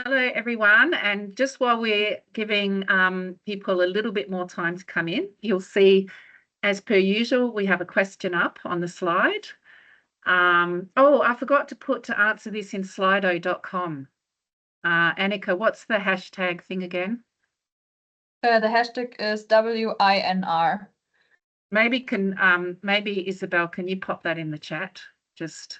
Hello, everyone. And just while we're giving people a little bit more time to come in, you'll see, as per usual, we have a question up on the slide. Oh, I forgot to put to answer this in slido.com. Annika, what's the hashtag thing again? The hashtag is WINR. Maybe Isabel, can you pop that in the chat? Just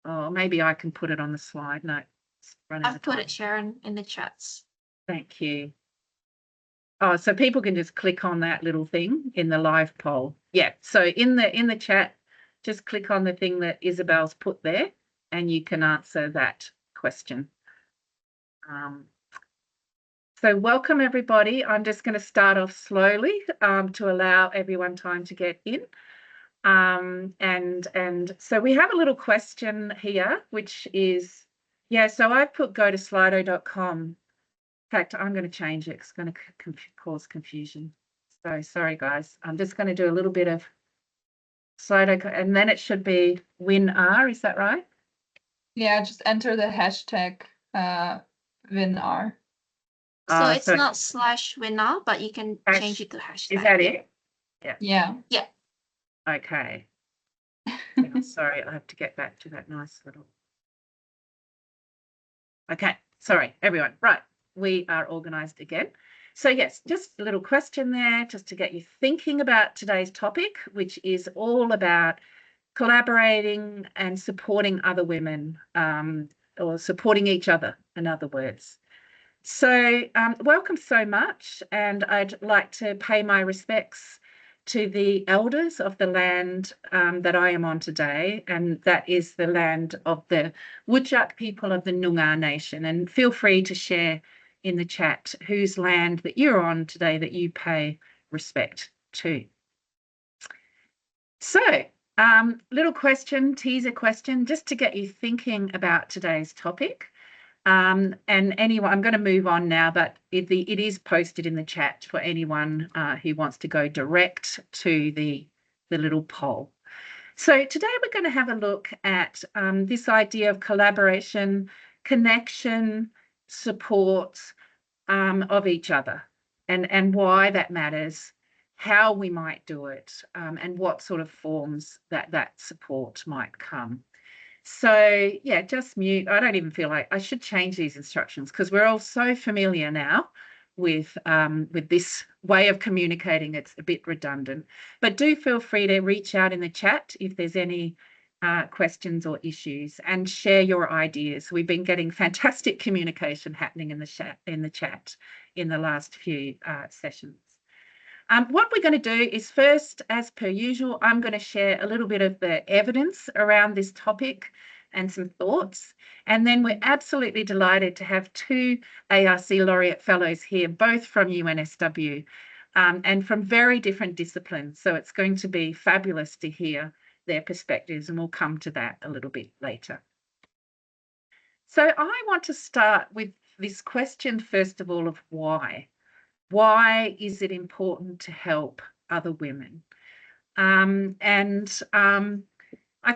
or maybe I can put it on the slide. No, it's running. I've put it, Sharon, in the chats. Thank you. Oh, so people can just click on that little thing in the live poll. Yeah, so in the chat, just click on the thing that Isabel's put there and you can answer that question. So welcome, everybody. I'm just going to start off slowly to allow everyone time to get in. And so we have a little question here, which is, so I've put go to slido.com. In fact, I'm going to change it. It's going to cause confusion. So sorry, guys. I'm just going to do a little bit of Slido, and then it should be WinR. Is that right? Yeah, just enter the hashtag WinR. So it's not /WinR, but you can change it to hashtag. Is that it? Yeah. Yeah. Okay. Sorry, I have to get back to that nice little. Okay, sorry, everyone. Right. We are organised again. So yes, just a little question there just to get you thinking about today's topic, which is all about collaborating and supporting other women or supporting each other, in other words. So welcome so much, and I'd like to pay my respects to the elders of the land that I am on today, and that is the land of the Whadjuk people of the Noongar Nation. And feel free to share in the chat whose land that you're on today that you pay respect to. So, little question, teaser question, just to get you thinking about today's topic. And anyone, I'm going to move on now, but it is posted in the chat for anyone who wants to go direct to the little poll. So today we're going to have a look at this idea of collaboration, connection, support of each other, and why that matters, how we might do it, and what sort of forms that support might come. So yeah, just mute. I don't even feel like I should change these instructions because we're all so familiar now with this way of communicating. It's a bit redundant, but do feel free to reach out in the chat if there's any questions or issues, and share your ideas. We've been getting fantastic communication happening in the chat in the last few sessions. What we're going to do is first, as per usual, I'm going to share a little bit of the evidence around this topic and some thoughts. And then we're absolutely delighted to have two ARC Laureate Fellows here, both from UNSW and from very different disciplines. So it's going to be fabulous to hear their perspectives, and we'll come to that a little bit later. So I want to start with this question, first of all, of why. Why is it important to help other women? I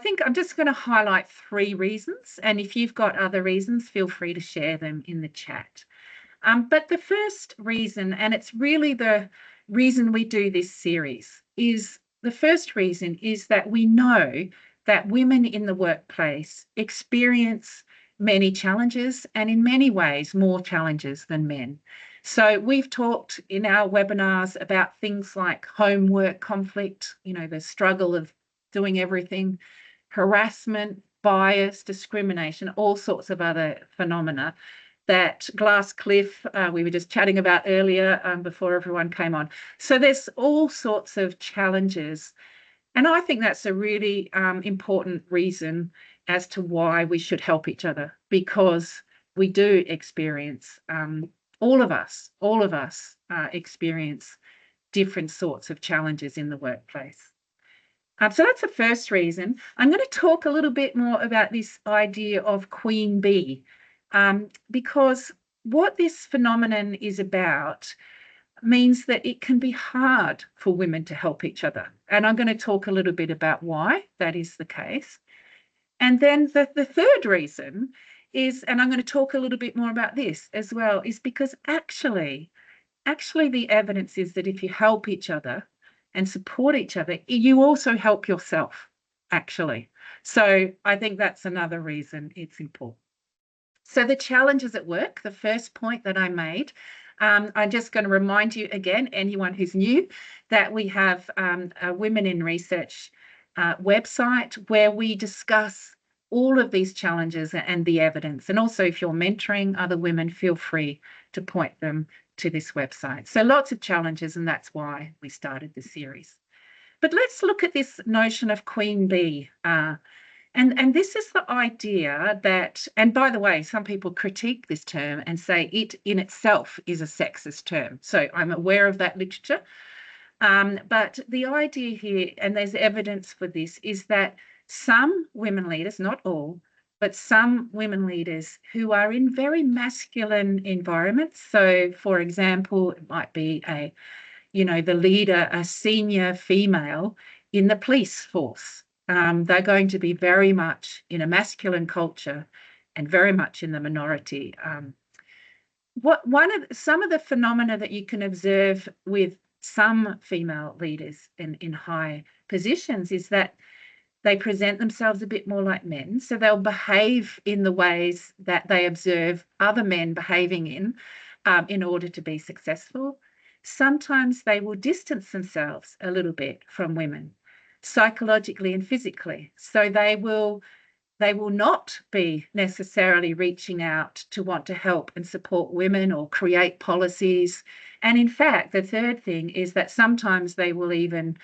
think I'm just going to highlight 3 reasons, and if you've got other reasons, feel free to share them in the chat. But the first reason, and it's really the reason we do this series, is the first reason is that we know that women in the workplace experience many challenges, and in many ways more challenges than men. So we've talked in our webinars about things like homework conflict, the struggle of doing everything, harassment, bias, discrimination, all sorts of other phenomena that glass cliff we were just chatting about earlier before everyone came on. So there's all sorts of challenges. And I think that's a really important reason as to why we should help each other, because we do experience all of us experience different sorts of challenges in the workplace. So that's the first reason. I'm going to talk a little bit more about this idea of Queen Bee, because what this phenomenon is about means that it can be hard for women to help each other. And I'm going to talk a little bit about why that is the case. And then the third reason is, and I'm going to talk a little bit more about this as well, is because actually the evidence is that if you help each other and support each other, you also help yourself, actually. So I think that's another reason it's important. So the challenges at work, the first point that I made, I'm just going to remind you again, anyone who's new, that we have a Women in Research website where we discuss all of these challenges and the evidence. And also, if you're mentoring other women, feel free to point them to this website. So lots of challenges, and that's why we started the series. But let's look at this notion of Queen Bee. And this is the idea that, and by the way, some people critique this term and say it in itself is a sexist term. So I'm aware of that literature. But the idea here, and there's evidence for this, is that some women leaders, not all, but some women leaders who are in very masculine environments. So, for example, it might be the leader, a senior female in the police force. They're going to be very much in a masculine culture and very much in the minority. Some of the phenomena that you can observe with some female leaders in high positions is that they present themselves a bit more like men. So they'll behave in the ways that they observe other men behaving in order to be successful. Sometimes they will distance themselves a little bit from women, psychologically and physically. So they will not be necessarily reaching out to want to help and support women or create policies. And in fact, the third thing is that sometimes they will even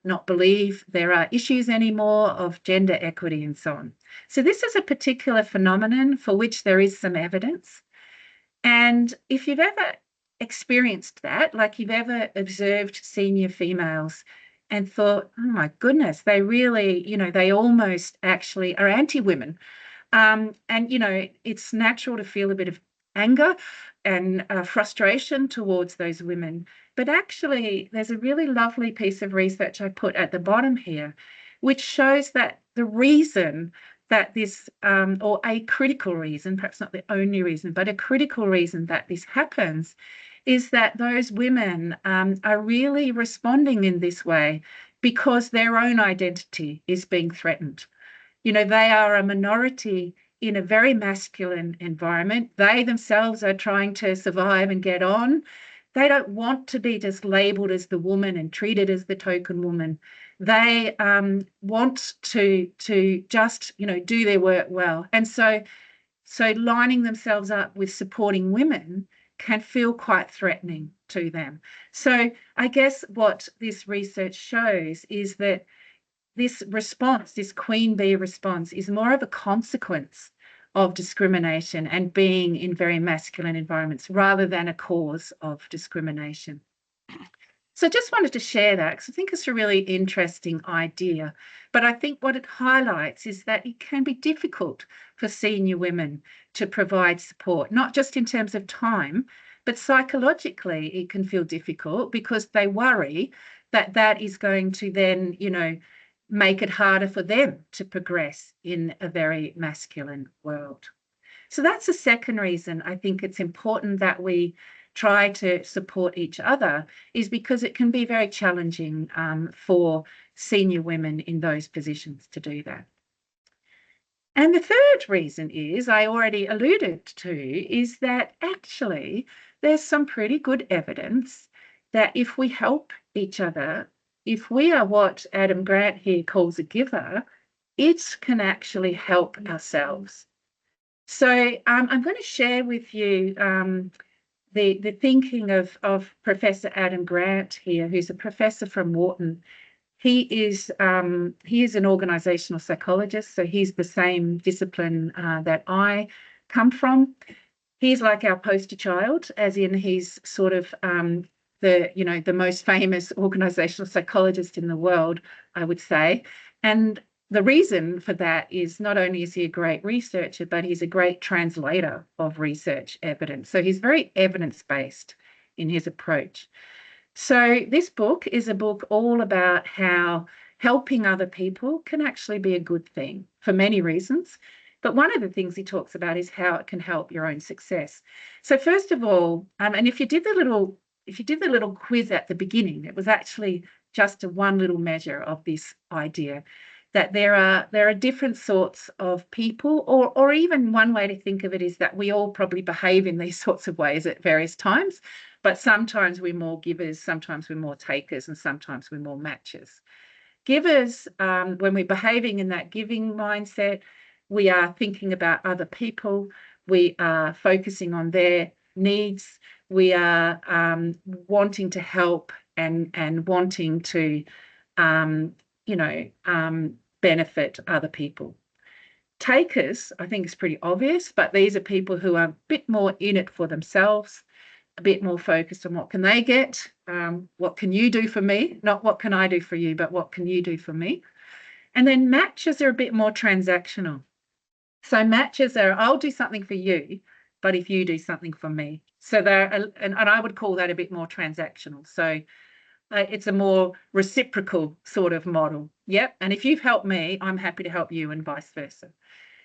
not believe there are issues anymore of gender equity and so on. So this is a particular phenomenon for which there is some evidence. And if you've ever experienced that, like you've ever observed senior females and thought, oh my goodness, they really, they almost actually are anti-women. And, it's natural to feel a bit of anger and frustration towards those women. But actually, there's a really lovely piece of research I put at the bottom here, which shows that the reason that this, or a critical reason, perhaps not the only reason, but a critical reason that this happens is that those women are really responding in this way because their own identity is being threatened. They are a minority in a very masculine environment. They themselves are trying to survive and get on. They don't want to be just labelled as the woman and treated as the token woman. They want to just, do their work well. And so lining themselves up with supporting women can feel quite threatening to them. So I guess what this research shows is that this response, this queen bee response, is more of a consequence of discrimination and being in very masculine environments rather than a cause of discrimination. So just wanted to share that because I think it's a really interesting idea. But I think what it highlights is that it can be difficult for senior women to provide support, not just in terms of time, but psychologically it can feel difficult because they worry that that is going to then, make it harder for them to progress in a very masculine world. So that's the second reason I think it's important that we try to support each other, is because it can be very challenging for senior women in those positions to do that. And the third reason is, I already alluded to, is that actually there's some pretty good evidence that if we help each other, if we are what Adam Grant here calls a giver, it can actually help ourselves. So I'm going to share with you the thinking of Professor Adam Grant here, who's a professor from Wharton. He is an organisational psychologist, so he's the same discipline that I come from. He's like our poster child, as in he's sort of the most famous organisational psychologist in the world, I would say. And the reason for that is not only is he a great researcher, but he's a great translator of research evidence. So he's very evidence-based in his approach. So this book is a book all about how helping other people can actually be a good thing for many reasons. But one of the things he talks about is how it can help your own success. So first of all, and if you did the little quiz at the beginning, it was actually just one little measure of this idea that there are different sorts of people, or even one way to think of it is that we all probably behave in these sorts of ways at various times, but sometimes we're more givers, sometimes we're more takers, and sometimes we're more matchers. Givers, when we're behaving in that giving mindset, we are thinking about other people, we are focusing on their needs, we are wanting to help and wanting to benefit other people. Takers, I think it's pretty obvious, but these are people who are a bit more in it for themselves, a bit more focused on what can they get, what can you do for me, not what can I do for you, but what can you do for me. And then matches are a bit more transactional. So matches are, I'll do something for you, but if you do something for me. So and I would call that a bit more transactional. So it's a more reciprocal sort of model. Yep. And if you've helped me, I'm happy to help you, and vice versa.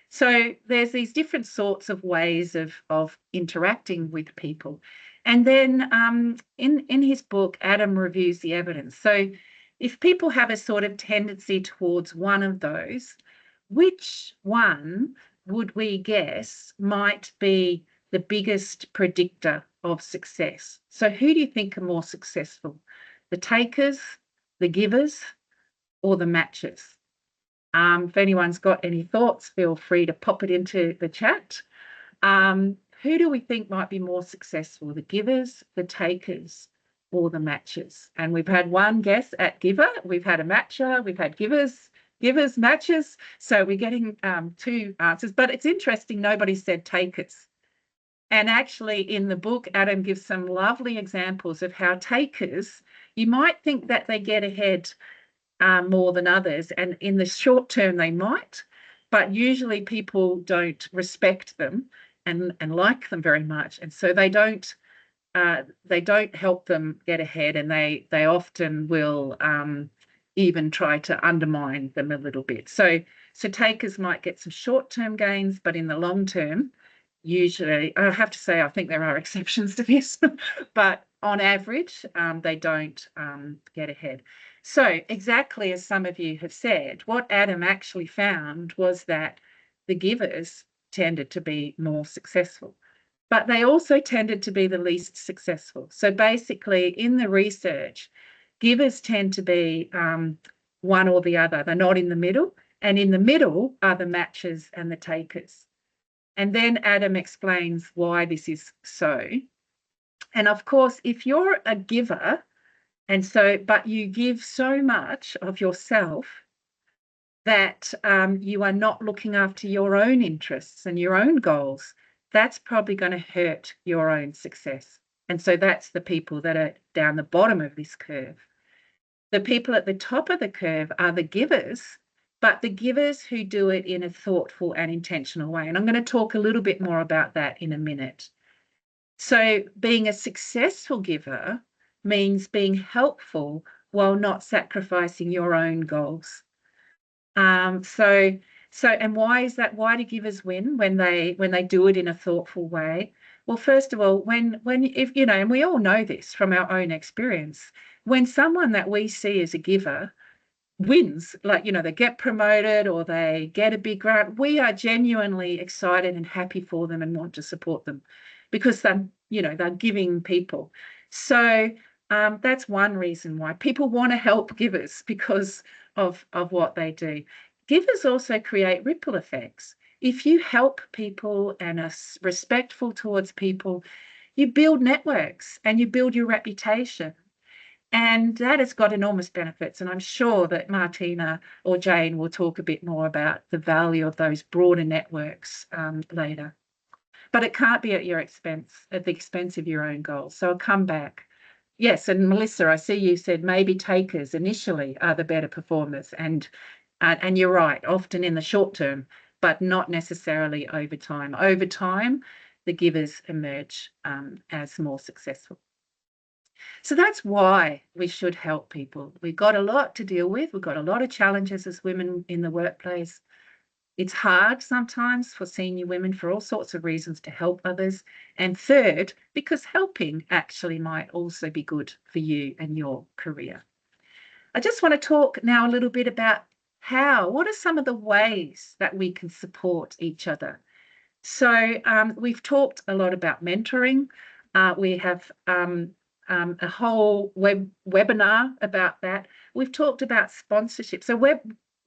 So there's these different sorts of ways of interacting with people. And then in his book, Adam reviews the evidence. So if people have a sort of tendency towards one of those, which one would we guess might be the biggest predictor of success? So who do you think are more successful? The takers, the givers, or the matchers? If anyone's got any thoughts, feel free to pop it into the chat. Who do we think might be more successful, the givers, the takers, or the matchers? And we've had one guess at giver, we've had a matcher, we've had givers, matchers. So we're getting two answers, but it's interesting, nobody said takers. And actually in the book, Adam gives some lovely examples of how takers, you might think that they get ahead more than others, and in the short term they might, but usually people don't respect them and like them very much, and so they don't help them get ahead, and they often will even try to undermine them a little bit. So takers might get some short-term gains, but in the long term, usually, I have to say, I think there are exceptions to this, but on average, they don't get ahead. So exactly as some of you have said, what Adam actually found was that the givers tended to be more successful, but they also tended to be the least successful. So basically in the research, givers tend to be one or the other. They're not in the middle, and in the middle are the matchers and the takers. And then Adam explains why this is so. And of course, if you're a giver, but you give so much of yourself that you are not looking after your own interests and your own goals, that's probably going to hurt your own success. And so that's the people that are down the bottom of this curve. The people at the top of the curve are the givers, but the givers who do it in a thoughtful and intentional way. And I'm going to talk a little bit more about that in a minute. So being a successful giver means being helpful while not sacrificing your own goals. And why is that? Why do givers win when they do it in a thoughtful way? Well, first of all, if you know, and we all know this from our own experience, when someone that we see as a giver wins, like, you know, they get promoted or they get a big grant, we are genuinely excited and happy for them and want to support them because they're giving people. So that's one reason why people want to help givers, because of what they do. Givers also create ripple effects. If you help people and are respectful towards people, you build networks and you build your reputation. And that has got enormous benefits. And I'm sure that Martina or Jane will talk a bit more about the value of those broader networks later. But it can't be at your expense, at the expense of your own goals. So I'll come back. Yes, and Melissa, I see you said maybe takers initially are the better performers. And you're right, often in the short term, but not necessarily over time. Over time, the givers emerge as more successful. So that's why we should help people. We've got a lot to deal with. We've got a lot of challenges as women in the workplace. It's hard sometimes for senior women for all sorts of reasons to help others. And third, because helping actually might also be good for you and your career. I just want to talk now a little bit about what are some of the ways that we can support each other. So we've talked a lot about mentoring. We have a whole webinar about that. We've talked about sponsorship. So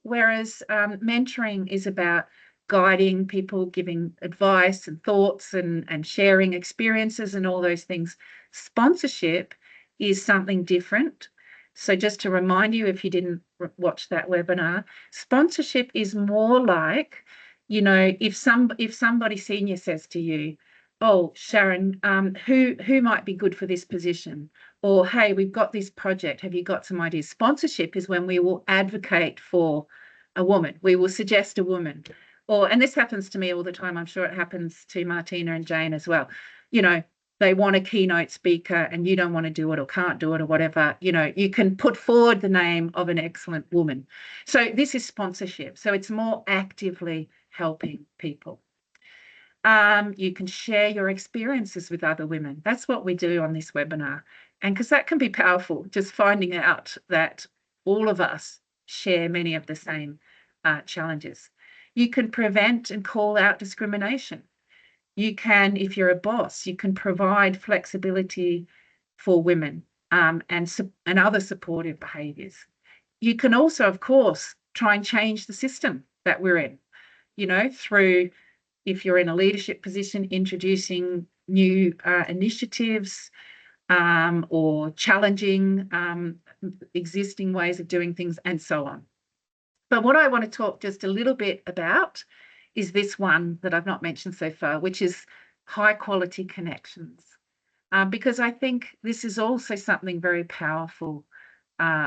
whereas mentoring is about guiding people, giving advice and thoughts and sharing experiences and all those things, sponsorship is something different. So just to remind you, if you didn't watch that webinar, sponsorship is more like, you know, if somebody senior says to you, oh, Sharon, who might be good for this position? Or, hey, we've got this project. Have you got some ideas? Sponsorship is when we will advocate for a woman. We will suggest a woman. And this happens to me all the time. I'm sure it happens to Martina and Jane as well. You know, they want a keynote speaker and you don't want to do it or can't do it or whatever. You know, you can put forward the name of an excellent woman. So this is sponsorship. So it's more actively helping people. You can share your experiences with other women. That's what we do on this webinar. And because that can be powerful, just finding out that all of us share many of the same challenges. You can prevent and call out discrimination. You can, if you're a boss, you can provide flexibility for women and other supportive behaviours. You can also, of course, try and change the system that we're in, you know, through, if you're in a leadership position, introducing new initiatives or challenging existing ways of doing things and so on. But what I want to talk just a little bit about is this one that I've not mentioned so far, which is high quality connections, because I think this is also something very powerful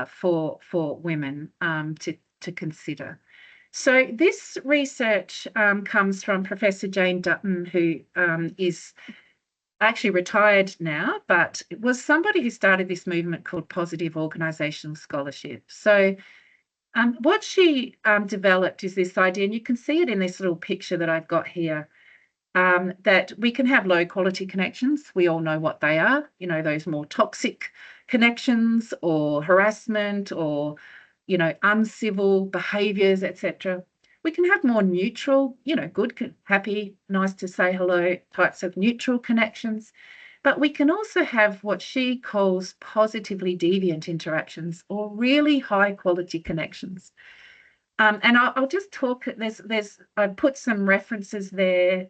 for women to consider. So this research comes from Professor Jane Dutton, who is actually retired now, but it was somebody who started this movement called positive organisational scholarship. So what she developed is this idea, and you can see it in this little picture that I've got here, that we can have low quality connections. We all know what they are, you know, those more toxic connections or harassment or, you know, uncivil behaviours, etc. We can have more neutral, you know, good, happy, nice to say hello types of neutral connections. But we can also have what she calls positively deviant interactions or really high quality connections. And I'll just talk, I put some references there.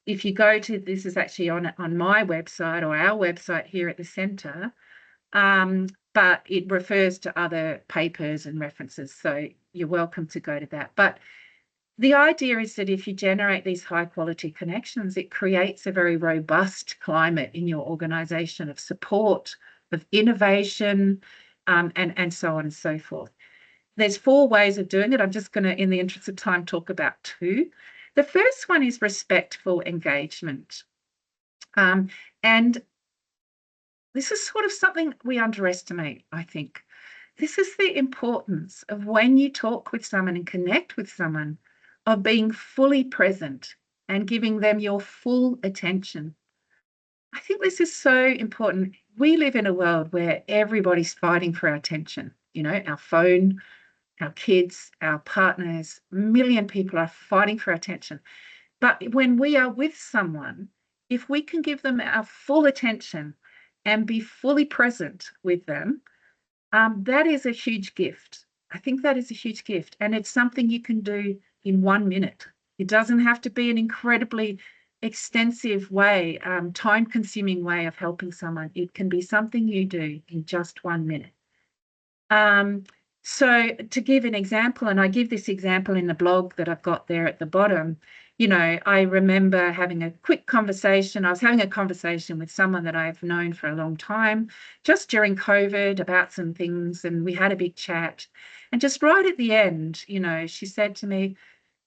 If you go to, this is actually on my website or our website here at the centre, but it refers to other papers and references. So you're welcome to go to that. But the idea is that if you generate these high quality connections, it creates a very robust climate in your organisation of support, of innovation, and so on and so forth. There's 4 ways of doing it. I'm just going to, in the interest of time, talk about 2. The first one is respectful engagement. And this is sort of something we underestimate, I think. This is the importance of when you talk with someone and connect with someone, of being fully present and giving them your full attention. I think this is so important. We live in a world where everybody's fighting for our attention, you know, our phone, our kids, our partners, a million people are fighting for attention. But when we are with someone, if we can give them our full attention and be fully present with them, that is a huge gift. I think that is a huge gift. And it's something you can do in 1 minute. It doesn't have to be an incredibly extensive way, time-consuming way of helping someone. It can be something you do in just 1 minute. So to give an example, and I give this example in the blog that I've got there at the bottom, you know, I remember having a quick conversation. I was having a conversation with someone that I've known for a long time, just during COVID, about some things, and we had a big chat. And just right at the end, you know, she said to me,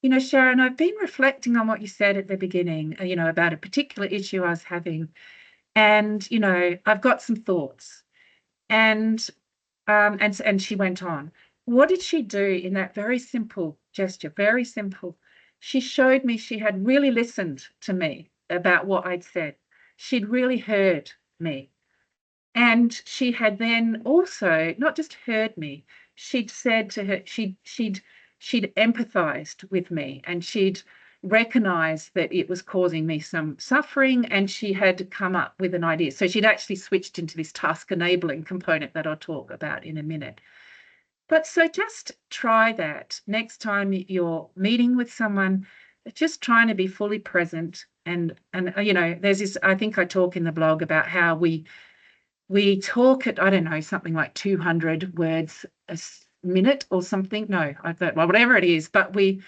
you know, Sharon, I've been reflecting on what you said at the beginning, you know, about a particular issue I was having. And, you know, I've got some thoughts. And she went on. What did she do in that very simple, gesture, very simple. She showed me she had really listened to me about what I'd said. She'd really heard me. And she had then also not just heard me, she'd said to her, she'd empathized with me, and she'd recognized that it was causing me some suffering, and she had come up with an idea. So she'd actually switched into this task enabling component that I'll talk about in a minute. But so just try that next time you're meeting with someone, just trying to be fully present. And you know, there's this, I think I talk in the blog about how we talk at, I don't know, something like 200 words a minute or something. No, well, whatever it is, but we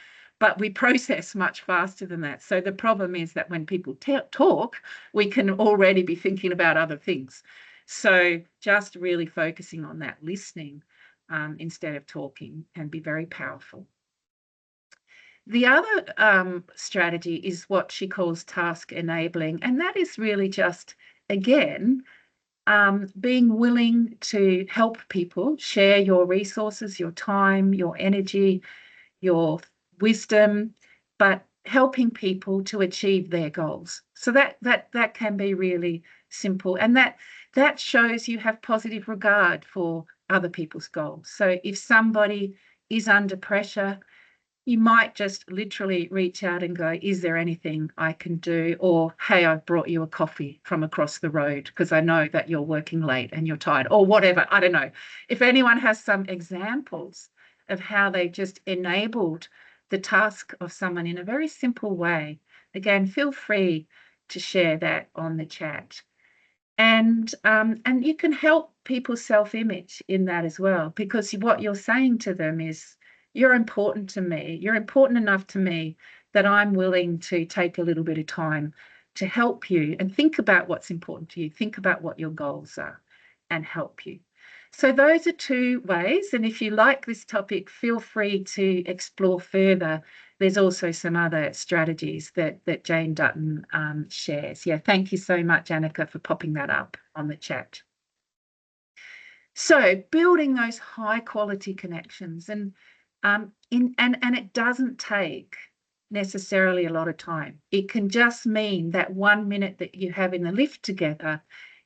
process much faster than that. So the problem is that when people talk, we can already be thinking about other things. So just really focusing on that listening instead of talking can be very powerful. The other strategy is what she calls task enabling, and that is really just, again, being willing to help people, share your resources, your time, your energy, your wisdom, but helping people to achieve their goals. So that can be really simple, and that shows you have positive regard for other people's goals. So if somebody is under pressure, you might just literally reach out and go, is there anything I can do? Or, hey, I've brought you a coffee from across the road because I know that you're working late and you're tired, or whatever. I don't know. If anyone has some examples of how they just enabled the task of someone in a very simple way, again, feel free to share that on the chat. And you can help people's self-image in that as well, because what you're saying to them is, you're important to me. You're important enough to me that I'm willing to take a little bit of time to help you and think about what's important to you, think about what your goals are, and help you. So those are two ways. And if you like this topic, feel free to explore further. There's also some other strategies that Jane Dutton shares. Yeah, thank you so much, Annika, for popping that up on the chat. So building those high quality connections, and it doesn't take necessarily a lot of time. It can just mean that 1 minute that you have in the lift together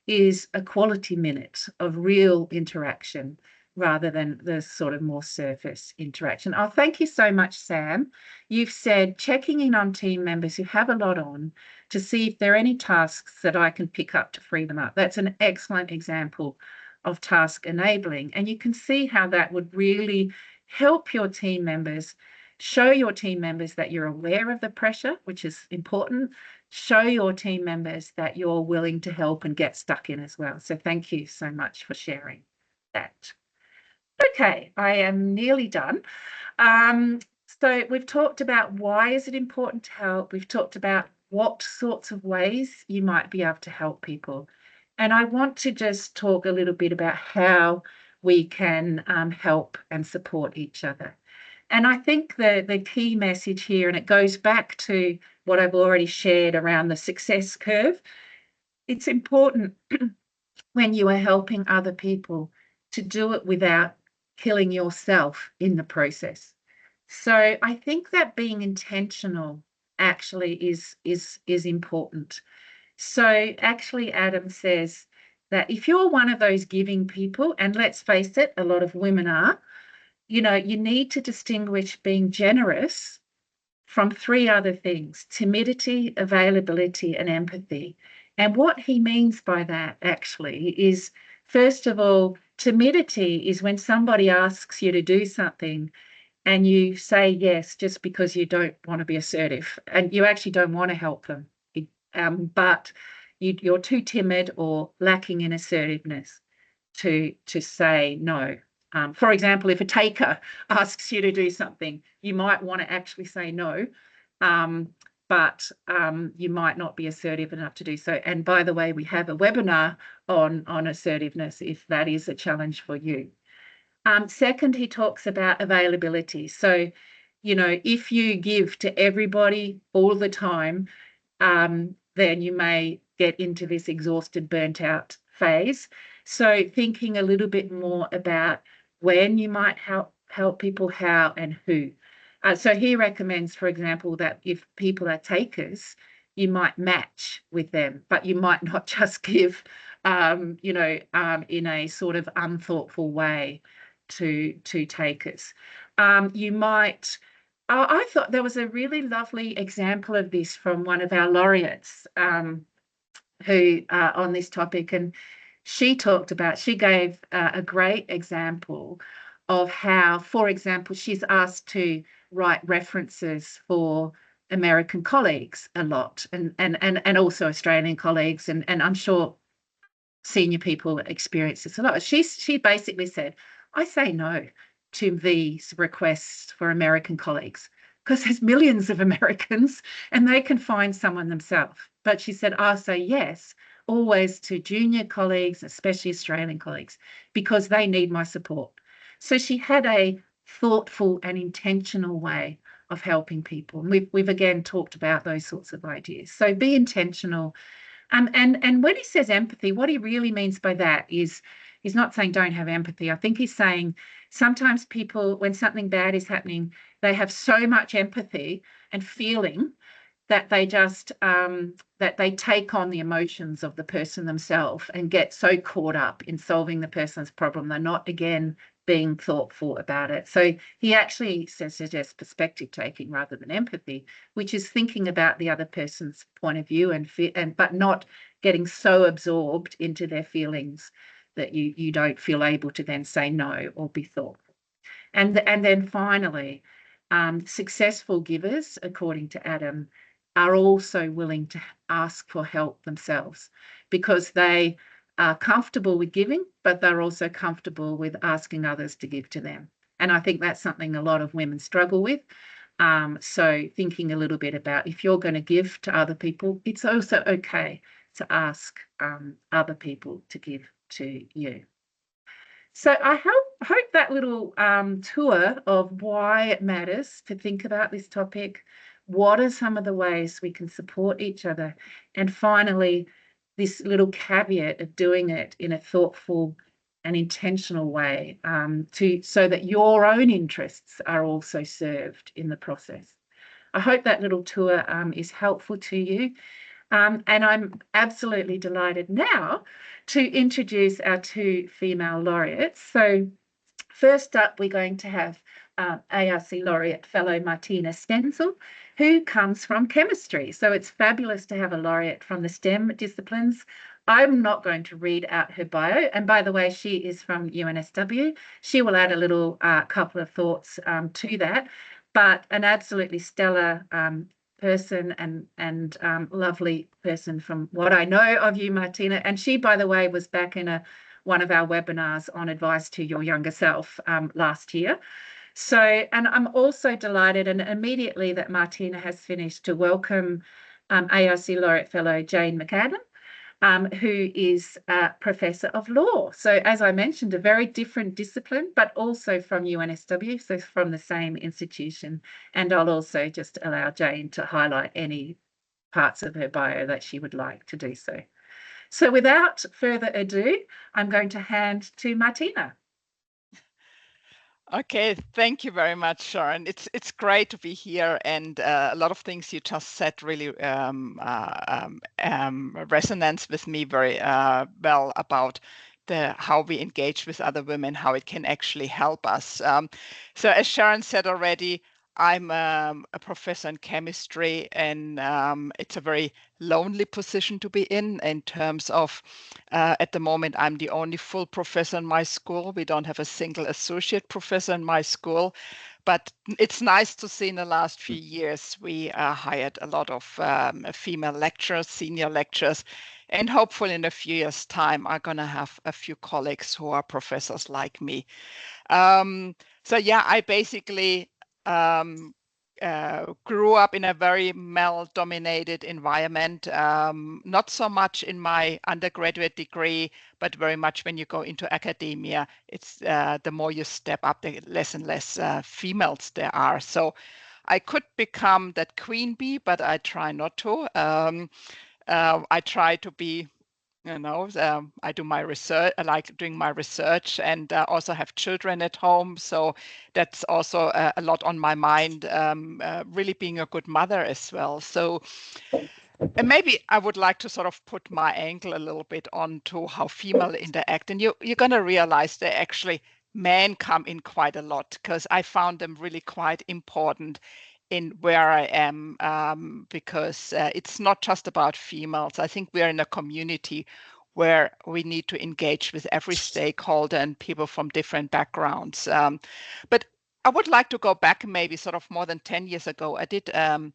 is a quality minute of real interaction rather than the sort of more surface interaction. Oh, thank you so much, Sam. You've said checking in on team members who have a lot on to see if there are any tasks that I can pick up to free them up. That's an excellent example of task enabling. And you can see how that would really help your team members, show your team members that you're aware of the pressure, which is important, show your team members that you're willing to help and get stuck in as well. So thank you so much for sharing that. Okay, I am nearly done. So we've talked about why is it important to help. We've talked about what sorts of ways you might be able to help people. And I want to just talk a little bit about how we can help and support each other. And I think the key message here, and it goes back to what I've already shared around the success curve, it's important when you are helping other people to do it without killing yourself in the process. So I think that being intentional actually is important. So actually, Adam says that if you're one of those giving people, and let's face it, a lot of women are, you know, you need to distinguish being generous from 3 other things: timidity, availability, and empathy. And what he means by that actually is, first of all, timidity is when somebody asks you to do something and you say yes just because you don't want to be assertive and you actually don't want to help them. But you're too timid or lacking in assertiveness to say no. For example, if a taker asks you to do something, you might want to actually say no, but you might not be assertive enough to do so. And by the way, we have a webinar on assertiveness if that is a challenge for you. Second, he talks about availability. So, you know, if you give to everybody all the time, then you may get into this exhausted, burnt out phase. So thinking a little bit more about when you might help people, how and who. So he recommends, for example, that if people are takers, you might match with them, but you might not just give, in a sort of unthoughtful way to takers. You might. I thought there was a really lovely example of this from one of our laureates who on this topic, and she gave a great example of how, for example, she's asked to write references for American colleagues a lot, and also Australian colleagues, and I'm sure senior people experience this a lot. She basically said, I say no to these requests for American colleagues because there's millions of Americans and they can find someone themselves. But she said, I'll say yes always to junior colleagues, especially Australian colleagues, because they need my support. So she had a thoughtful and intentional way of helping people. And we've again talked about those sorts of ideas. So be intentional. And when he says empathy, what he really means by that is he's not saying don't have empathy. I think he's saying sometimes people, when something bad is happening, they have so much empathy and feeling that they just that they take on the emotions of the person themselves and get so caught up in solving the person's problem. They're not, again, being thoughtful about it. So he actually suggests perspective taking rather than empathy, which is thinking about the other person's point of view but not getting so absorbed into their feelings that you don't feel able to then say no or be thoughtful. And then finally, successful givers, according to Adam, are also willing to ask for help themselves because they are comfortable with giving, but they're also comfortable with asking others to give to them. And I think that's something a lot of women struggle with. So thinking a little bit about if you're going to give to other people, it's also okay to ask other people to give to you. So I hope that little tour of why it matters to think about this topic, what are some of the ways we can support each other, and finally, this little caveat of doing it in a thoughtful and intentional way so that your own interests are also served in the process. I hope that little tour is helpful to you. And I'm absolutely delighted now to introduce our two female laureates. So first up, we're going to have ARC Laureate Fellow Martina Stenzel, who comes from chemistry. So it's fabulous to have a laureate from the STEM disciplines. I'm not going to read out her bio. And by the way, she is from UNSW. She will add a little couple of thoughts to that. But an absolutely stellar person and lovely person from what I know of you, Martina. And she, by the way, was back in one of our webinars on advice to your younger self last year. So, and I'm also delighted and immediately that Martina has finished to welcome ARC Laureate Fellow Jane McAdam, who is a Professor of Law. So as I mentioned, a very different discipline, but also from UNSW, so from the same institution. And I'll also just allow Jane to highlight any parts of her bio that she would like to do so. So without further ado, I'm going to hand to Martina. Okay, thank you very much, Sharon. It's great to be here, and a lot of things you just said really resonance with me very well about how we engage with other women, how it can actually help us. So as Sharon said already, I'm a professor in chemistry, and it's a very lonely position to be in terms of, at the moment, I'm the only full professor in my school. We don't have a single associate professor in my school, but it's nice to see in the last few years, we hired a lot of female lecturers, senior lecturers, and hopefully in a few years' time, I'm going to have a few colleagues who are professors like me. So yeah, I basically grew up in a very male-dominated environment, not so much in my undergraduate degree, but very much when you go into academia, it's the more you step up, the less and less females there are. So I could become that queen bee, but I try not to. I try to be I do my research. I like doing my research, and also have children at home. So that's also a lot on my mind. Really being a good mother as well. So, and maybe I would like to sort of put my angle a little bit onto how female interact, and you're going to realize that actually men come in quite a lot, because I found them really quite important in where I am, because it's not just about females. I think we're in a community where we need to engage with every stakeholder and people from different backgrounds. But I would like to go back maybe sort of more than 10 years ago. I did a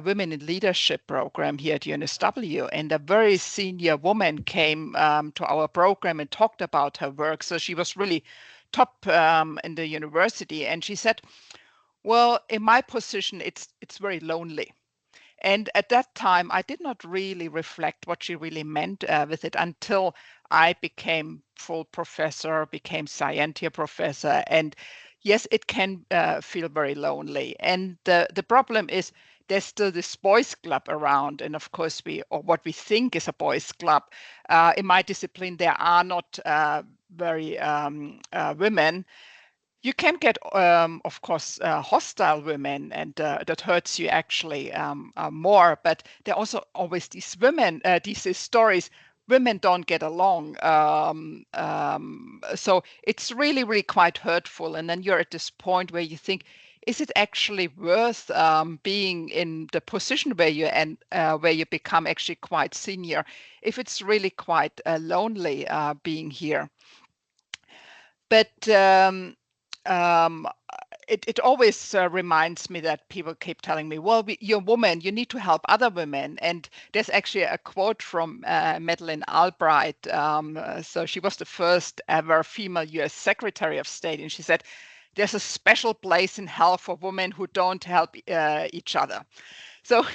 Women in Leadership program here at UNSW, and a very senior woman came to our program and talked about her work. So she was really top in the university, and she said, well, in my position, it's very lonely. And at that time, I did not really reflect what she really meant with it until I became full professor, became scientia professor. And yes, it can feel very lonely. And the problem is there's still this boys club around. And of course, or what we think is a boys club. In my discipline, there are not very women. You can get, of course, hostile women, and that hurts you actually more. But there are also always these women, these stories. Women don't get along, so it's really, really quite hurtful. And then you're at this point where you think, is it actually worth being in the position where you where you become actually quite senior, if it's really quite lonely being here? But it always reminds me that people keep telling me, well, you're a woman, you need to help other women. And there's actually a quote from Madeleine Albright. So she was the first ever female US Secretary of State. And she said, there's a special place in hell for women who don't help each other. So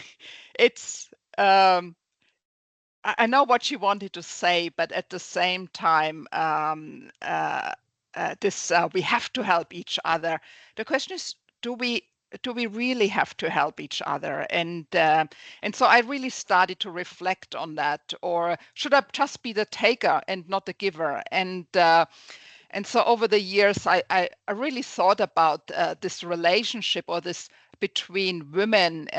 it's, I know what she wanted to say, but at the same time, we have to help each other. The question is, do we really have to help each other? And so I really started to reflect on that, or should I just be the taker and not the giver? And so over the years, I really thought about this relationship, or this between women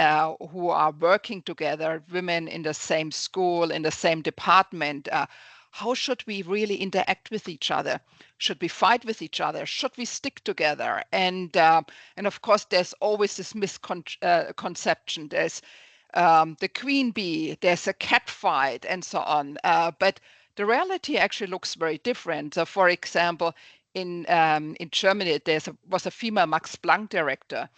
who are working together, women in the same school, in the same department. How should we really interact with each other? Should we fight with each other? Should we stick together? And of course, there's always this misconception. There's the queen bee, there's a cat fight, and so on. But the reality actually looks very different. So, for example, in Germany, was a female Max Planck director,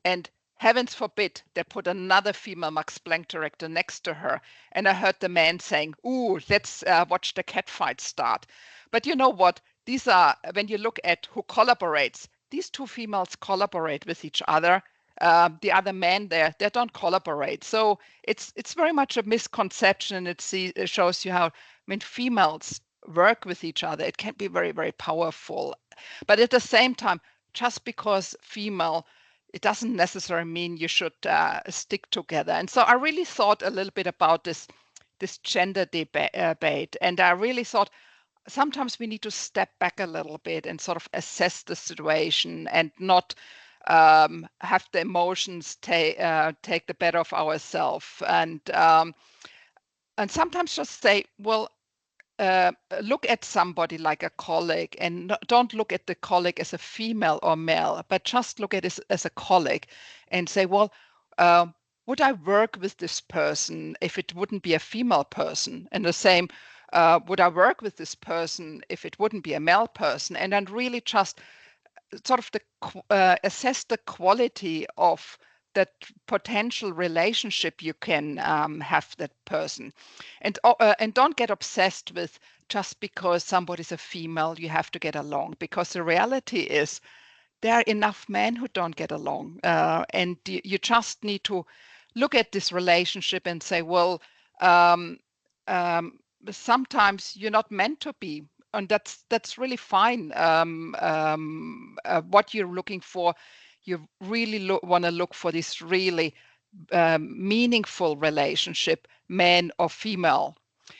and heavens forbid they put another female Max Planck director next to her. And I heard the man saying, "Ooh, let's watch the cat fight start." But you know what? These are, when you look at who collaborates, these two females collaborate with each other. The other men they don't collaborate. So it's very much a misconception. It shows you how when females work with each other, it can be very, very powerful. But at the same time, just because female, it doesn't necessarily mean you should stick together. And so I really thought a little bit about this gender debate, and I really thought sometimes we need to step back a little bit and sort of assess the situation, and not have the emotions take the better of ourselves, and sometimes just say, well, look at somebody like a colleague, and don't look at the colleague as a female or male, but just look at it as a colleague and say, well, would I work with this person if it wouldn't be a female person? And the same, would I work with this person if it wouldn't be a male person? And then really just sort of assess the quality of that potential relationship you can have that person, and don't get obsessed with just because somebody's a female you have to get along, because the reality is there are enough men who don't get along, and you just need to look at this relationship and say, well, sometimes you're not meant to be, and that's really fine. What you're looking for, you really want to look for this really meaningful relationship, man or female.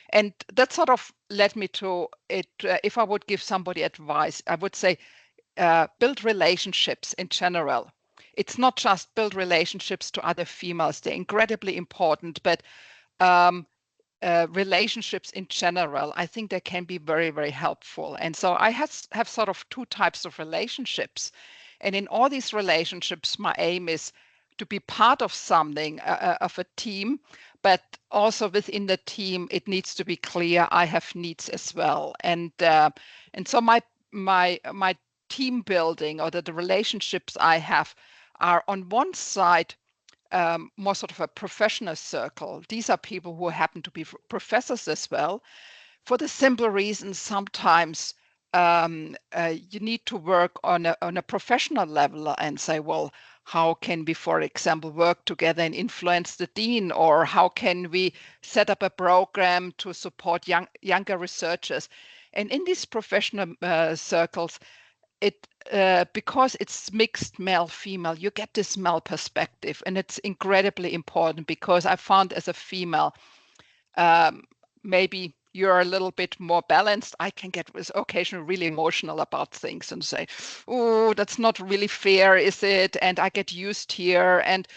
And that sort of led me to it. If I would give somebody advice, I would say build relationships in general. It's not just build relationships to other females. They're incredibly important, but relationships in general, I think they can be very, very helpful. And so I have sort of two types of relationships. And in all these relationships, my aim is to be part of something, of a team, but also within the team, it needs to be clear I have needs as well. And so my team building, or the relationships I have, are on one side more sort of a professional circle. These are people who happen to be professors as well, for the simple reason sometimes you need to work on a professional level and say, well, how can we, for example, work together and influence the dean, or how can we set up a program to support younger researchers? And in these professional circles, because it's mixed male female, you get this male perspective, and it's incredibly important, because I found as a female, maybe you're a little bit more balanced. I can get occasionally really emotional about things and say, oh, that's not really fair, is it? And I get used here. And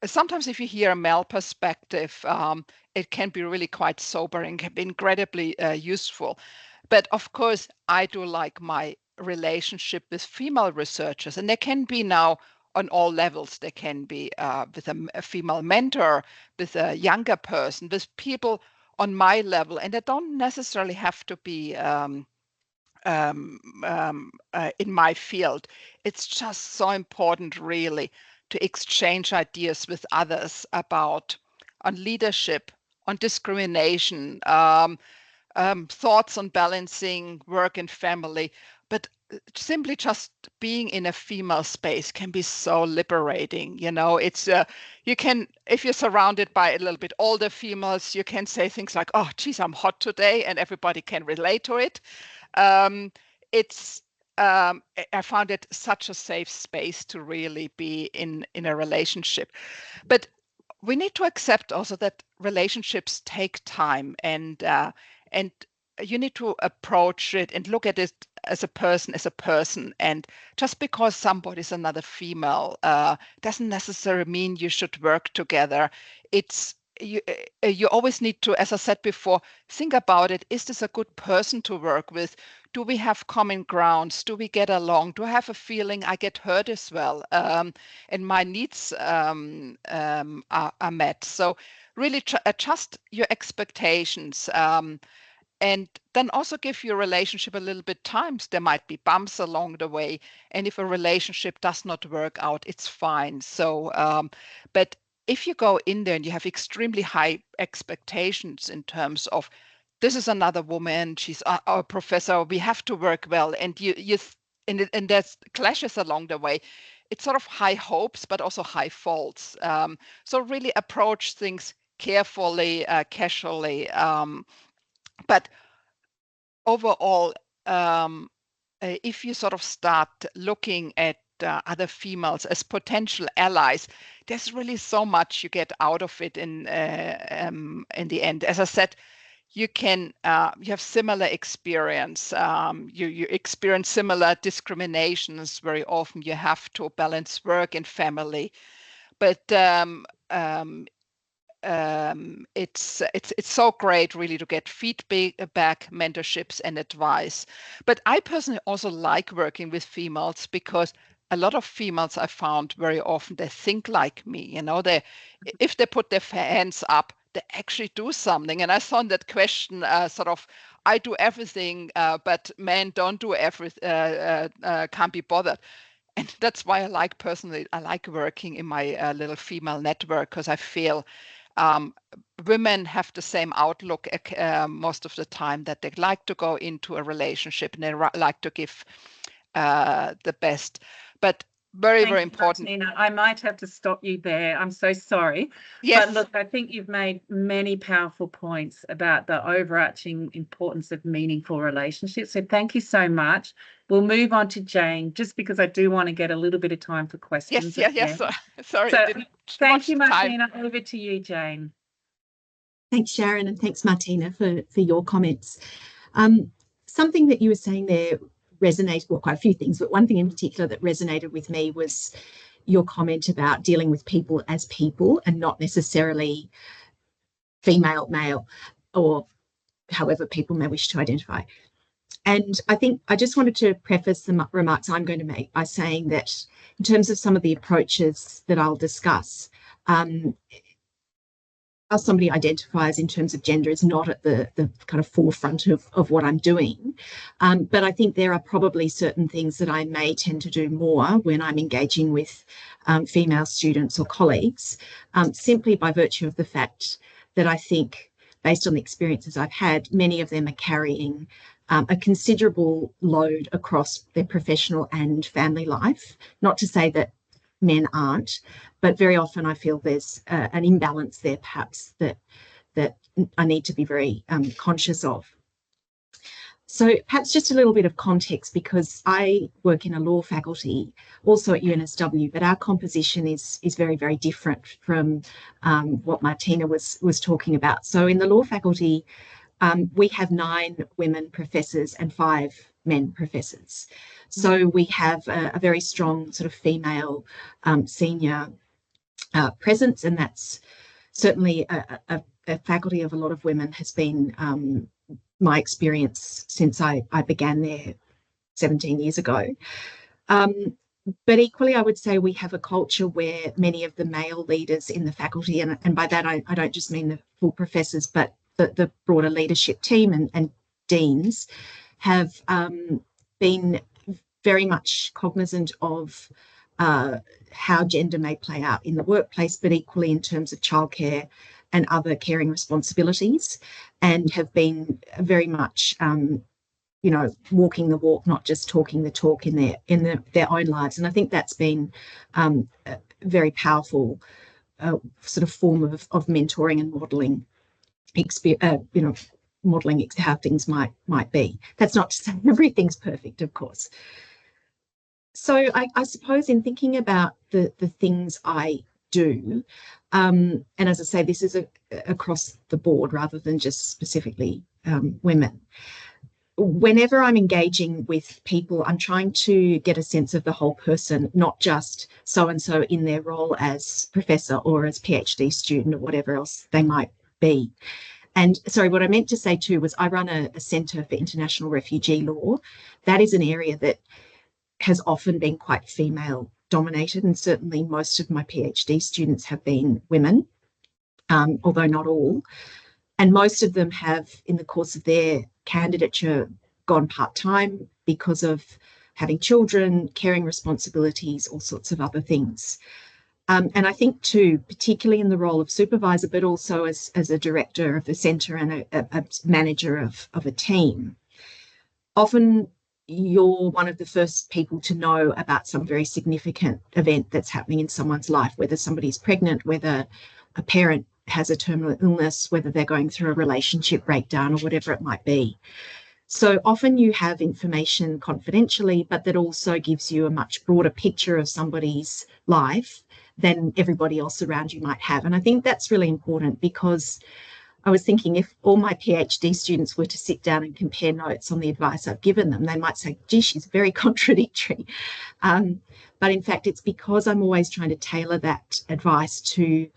sometimes if you hear a male perspective, it can be really quite sobering, can be incredibly useful. But of course, I do like my relationship with female researchers, and they can be now on all levels. They can be with a female mentor, with a younger person, with people on my level, and they don't necessarily have to be in my field. It's just so important, really, to exchange ideas with others about on leadership, on discrimination, thoughts on balancing work and family. But simply just being in a female space can be so liberating. It's you can, if you're surrounded by a little bit older females, you can say things like, oh geez, I'm hot today, and everybody can relate to it. I found it such a safe space to really be in a relationship. But we need to accept also that relationships take time, and you need to approach it and look at it as a person. And just because somebody's another female doesn't necessarily mean you should work together. It's you always need to, as I said before, think about it. Is this a good person to work with? Do we have common grounds? Do we get along? Do I have a feeling I get heard as well? And my needs are met. So really adjust your expectations. And then also give your relationship a little bit time. There might be bumps along the way. And if a relationship does not work out, it's fine. So, but if you go in there and you have extremely high expectations in terms of, this is another woman, she's our professor, we have to work well, and and there's clashes along the way. It's sort of high hopes, but also high faults. So really approach things carefully, casually. But overall, if you sort of start looking at other females as potential allies, there's really so much you get out of it in the end. As I said, you have similar experience. You experience similar discriminations. Very often you have to balance work and family, but it's so great really to get feedback, mentorships, and advice. But I personally also like working with females, because a lot of females I found very often, they think like me. If they put their hands up, they actually do something. And I found that question sort of, I do everything, but men don't do everything, can't be bothered. And that's why I like working in my little female network, because I feel women have the same outlook most of the time, that they like to go into a relationship and they like to give the best. But very important. Martina, I might have to stop you there. I'm so sorry. Yes. But look, I think you've made many powerful points about the overarching importance of meaningful relationships. So thank you so much. We'll move on to Jane, just because I do want to get a little bit of time for questions. Yes. Sorry. So thank you, Martina. Over to you, Jane. Thanks, Sharon, and thanks, Martina, for your comments. Something that you were saying there resonated, well, quite a few things, but one thing in particular that resonated with me was your comment about dealing with people as people and not necessarily female, male, or however people may wish to identify. And I think I just wanted to preface the remarks I'm going to make by saying that in terms of some of the approaches that I'll discuss, how somebody identifies in terms of gender is not at the kind of forefront of what I'm doing. But I think there are probably certain things that I may tend to do more when I'm engaging with female students or colleagues, simply by virtue of the fact that I think, based on the experiences I've had, many of them are carrying a considerable load across their professional and family life. Not to say that men aren't, but very often I feel there's an imbalance there, perhaps, that I need to be very conscious of. So perhaps just a little bit of context, because I work in a law faculty, also at UNSW, but our composition is very, very different from what Martina was talking about. So in the law faculty, we have 9 women professors and 5 men professors. So we have a very strong sort of female senior presence, and that's certainly a faculty of a lot of women has been my experience since I began there 17 years ago. But equally, I would say we have a culture where many of the male leaders in the faculty, and by that I don't just mean the full professors, but the broader leadership team and deans, have been very much cognizant of how gender may play out in the workplace, but equally in terms of childcare and other caring responsibilities, and have been very much walking the walk, not just talking the talk in their own lives. And I think that's been a very powerful sort of form of mentoring and modelling, modelling how things might be. That's not to say everything's perfect, of course. So I suppose in thinking about the things I do, and as I say, this is across the board rather than just specifically women. Whenever I'm engaging with people, I'm trying to get a sense of the whole person, not just so-and-so in their role as professor or as PhD student or whatever else they might be. And sorry, what I meant to say too was I run a Centre for International Refugee Law. That is an area that has often been quite female dominated, and certainly most of my PhD students have been women, although not all. And most of them have, in the course of their candidature, gone part-time because of having children, caring responsibilities, all sorts of other things. And I think too, particularly in the role of supervisor, but also as a director of the centre and a manager of a team, often you're one of the first people to know about some very significant event that's happening in someone's life, whether somebody's pregnant, whether a parent has a terminal illness, whether they're going through a relationship breakdown or whatever it might be. So often you have information confidentially, but that also gives you a much broader picture of somebody's life than everybody else around you might have. And I think that's really important, because I was thinking if all my PhD students were to sit down and compare notes on the advice I've given them, they might say, gee, she's very contradictory. But in fact, it's because I'm always trying to tailor that advice to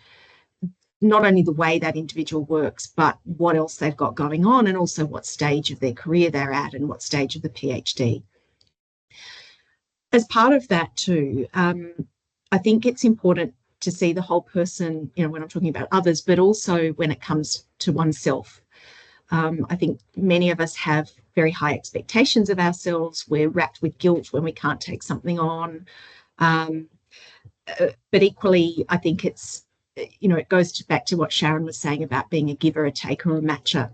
not only the way that individual works, but what else they've got going on, and also what stage of their career they're at and what stage of the PhD. As part of that too, I think it's important to see the whole person, when I'm talking about others, but also when it comes to oneself. I think many of us have very high expectations of ourselves. We're racked with guilt when we can't take something on. But equally, I think it's, it goes back to what Sharon was saying about being a giver, a taker, or a matcher.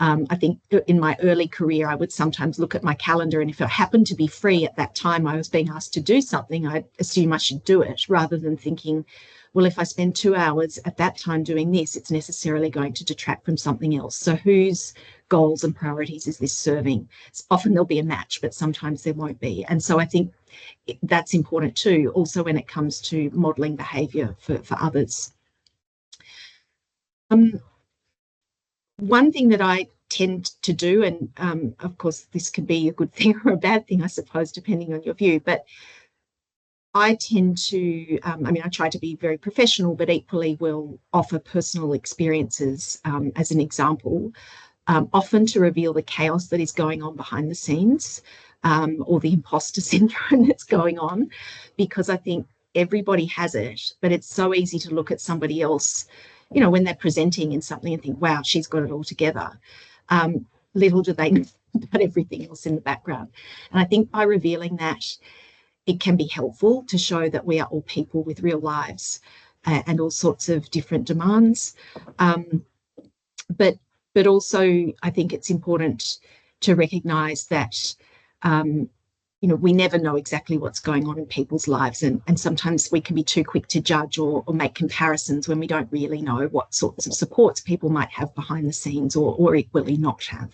I think in my early career, I would sometimes look at my calendar, and if it happened to be free at that time, I was being asked to do something, I'd assume I should do it, rather than thinking, well, if I spend 2 hours at that time doing this, it's necessarily going to detract from something else. So whose goals and priorities is this serving? Often there'll be a match, but sometimes there won't be. And so I think that's important too, also when it comes to modelling behaviour for others. one thing that I tend to do, and of course this could be a good thing or a bad thing, I suppose, depending on your view, but I tend to, I mean, I try to be very professional, but equally will offer personal experiences as an example, often to reveal the chaos that is going on behind the scenes, or the imposter syndrome that's going on, because I think everybody has it, but it's so easy to look at somebody else, you know, when they're presenting in something and think, wow, she's got it all together. Little do they know about everything else in the background. And I think by revealing that, it can be helpful to show that we are all people with real lives and all sorts of different demands. But also, I think it's important to recognise that, you know, we never know exactly what's going on in people's lives, and sometimes we can be too quick to judge or make comparisons when we don't really know what sorts of supports people might have behind the scenes or equally not have.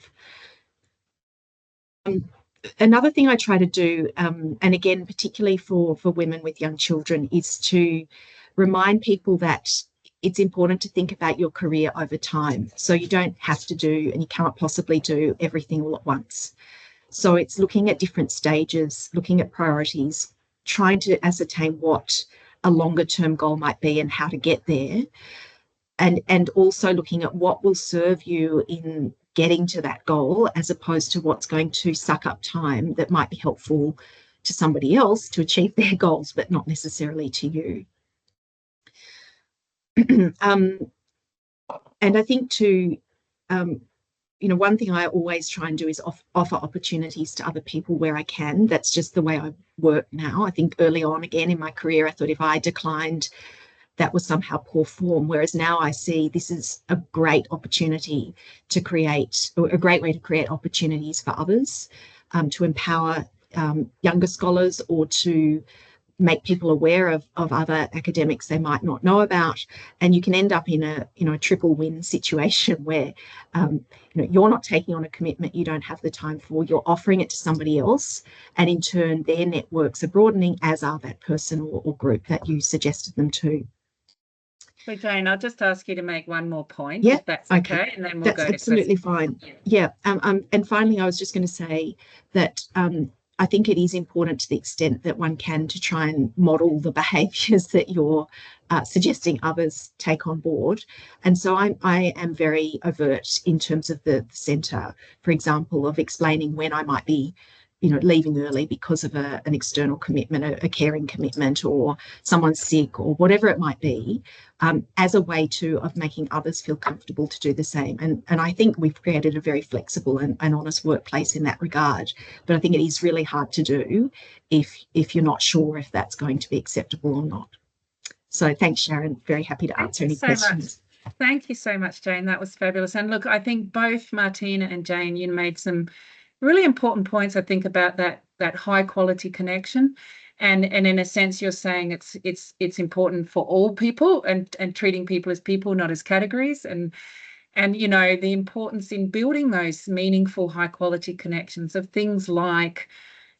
Another thing I try to do, and again, particularly for women with young children, is to remind people that it's important to think about your career over time. So you don't have to do, and you can't possibly do everything all at once. So it's looking at different stages, looking at priorities, trying to ascertain what a longer term goal might be and how to get there. And also looking at what will serve you in getting to that goal, as opposed to what's going to suck up time that might be helpful to somebody else to achieve their goals, but not necessarily to you. And I think too, you know, one thing I always try and do is offer opportunities to other people where I can. That's just the way I work now. I think early on, again, in my career, I thought if I declined, that was somehow poor form. Whereas now I see this is a great opportunity to create, or a great way to create opportunities for others, to empower younger scholars, or to make people aware of other academics they might not know about. And you can end up in a, you know, a triple win situation where, you know, you're not taking on a commitment you don't have the time for, you're offering it to somebody else, and in turn their networks are broadening, as are that person or group that you suggested them to. So Jane, I'll just ask you to make one more point, yeah, if that's okay, and then we'll that's go absolutely fine. Yeah. And finally, I was just going to say that I think it is important, to the extent that one can, to try and model the behaviours that you're suggesting others take on board. And so I am very overt in terms of the centre, for example, of explaining when I might be, you know, leaving early because of an external commitment, a caring commitment, or someone's sick, or whatever it might be, as a way of making others feel comfortable to do the same. And I think we've created a very flexible and honest workplace in that regard. But I think it is really hard to do if you're not sure if that's going to be acceptable or not. So thanks, Sharon. Very happy to answer any questions. Thank you so much, Jane. That was fabulous. And look, I think both Martina and Jane, you made some really important points, I think, about that high quality connection. And in a sense, you're saying it's important for all people, and treating people as people, not as categories. And you know, the importance in building those meaningful high quality connections of things like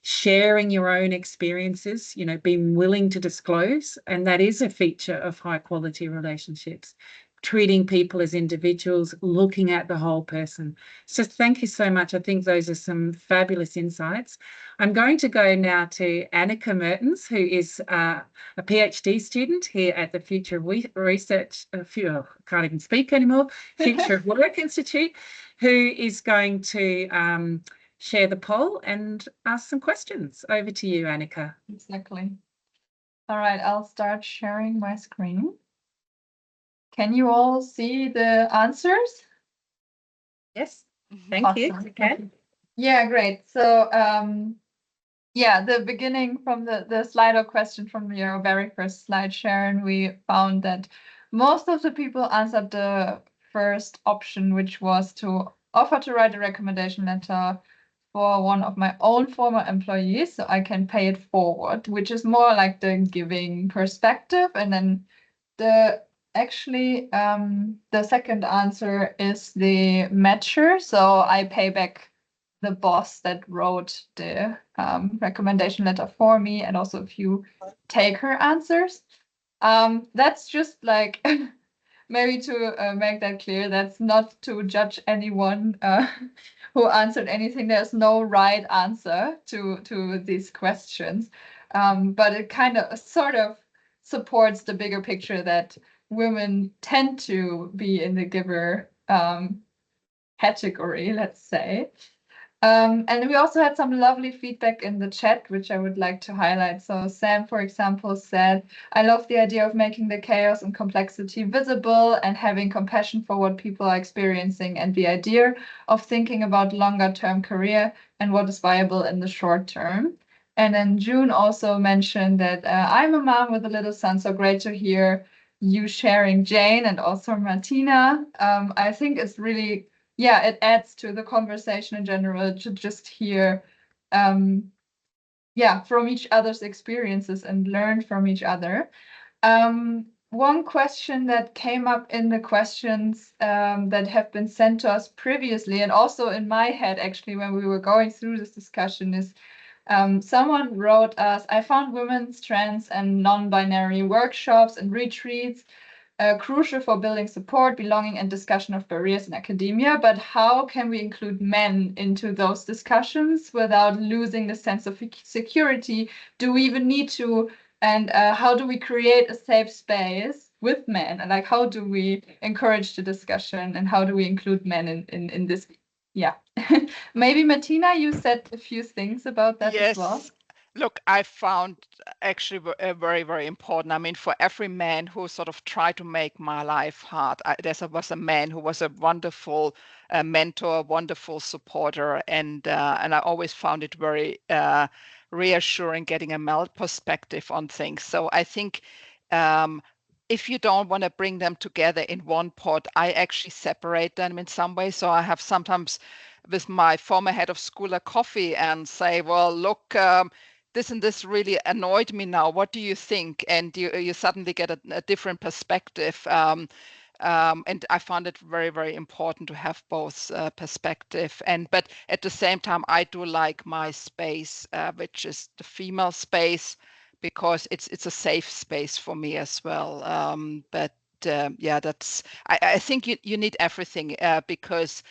sharing your own experiences, you know, being willing to disclose. And that is a feature of high quality relationships. Treating people as individuals, looking at the whole person. So thank you so much. I think those are some fabulous insights. I'm going to go now to Annika Mertens, who is a PhD student here at the Future Research, can't even speak anymore, Future of Work Institute, who is going to share the poll and ask some questions. Over to you, Annika. Exactly. All right, I'll start sharing my screen. Can you all see the answers? Yes, thank you. Okay. Yeah, great. So yeah, the beginning from the Slido question from your very first slide, Sharon, we found that most of the people answered the first option, which was to offer to write a recommendation letter for one of my own former employees so I can pay it forward, which is more like the giving perspective. And then the second answer is the matcher. So I pay back the boss that wrote the recommendation letter for me, and also a few taker answers. That's just like maybe to make that clear, that's not to judge anyone who answered anything. There's no right answer to these questions, but it kind of sort of supports the bigger picture that women tend to be in the giver category, let's say. And we also had some lovely feedback in the chat, which I would like to highlight. So Sam, for example, said, I love the idea of making the chaos and complexity visible and having compassion for what people are experiencing, and the idea of thinking about longer term career and what is viable in the short term. And then June also mentioned that I'm a mom with a little son, so great to hear you sharing, Jane, and also Martina. I think it's really, yeah, it adds to the conversation in general to just hear, yeah, from each other's experiences and learn from each other. One question that came up in the questions that have been sent to us previously, and also in my head, actually, when we were going through this discussion, is someone wrote us, I found women's, trans, and non-binary workshops and retreats crucial for building support, belonging, and discussion of barriers in academia, but how can we include men into those discussions without losing the sense of security? Do we even need to? And how do we create a safe space with men? And like, how do we encourage the discussion, and how do we include men in this? Yeah. Maybe Martina, you said a few things about that as well. Look, I found actually very, very important. I mean, for every man who sort of tried to make my life hard, there was a man who was a wonderful mentor, wonderful supporter, and I always found it very reassuring getting a male perspective on things. So I think if you don't want to bring them together in one pot, I actually separate them in some way. So I have sometimes with my former head of school a coffee and say, well, look, this and this really annoyed me now. What do you think? And you suddenly get a different perspective. And I found it very, very important to have both perspective. But at the same time, I do like my space, which is the female space, because it's a safe space for me as well. Yeah, that's I think you need everything because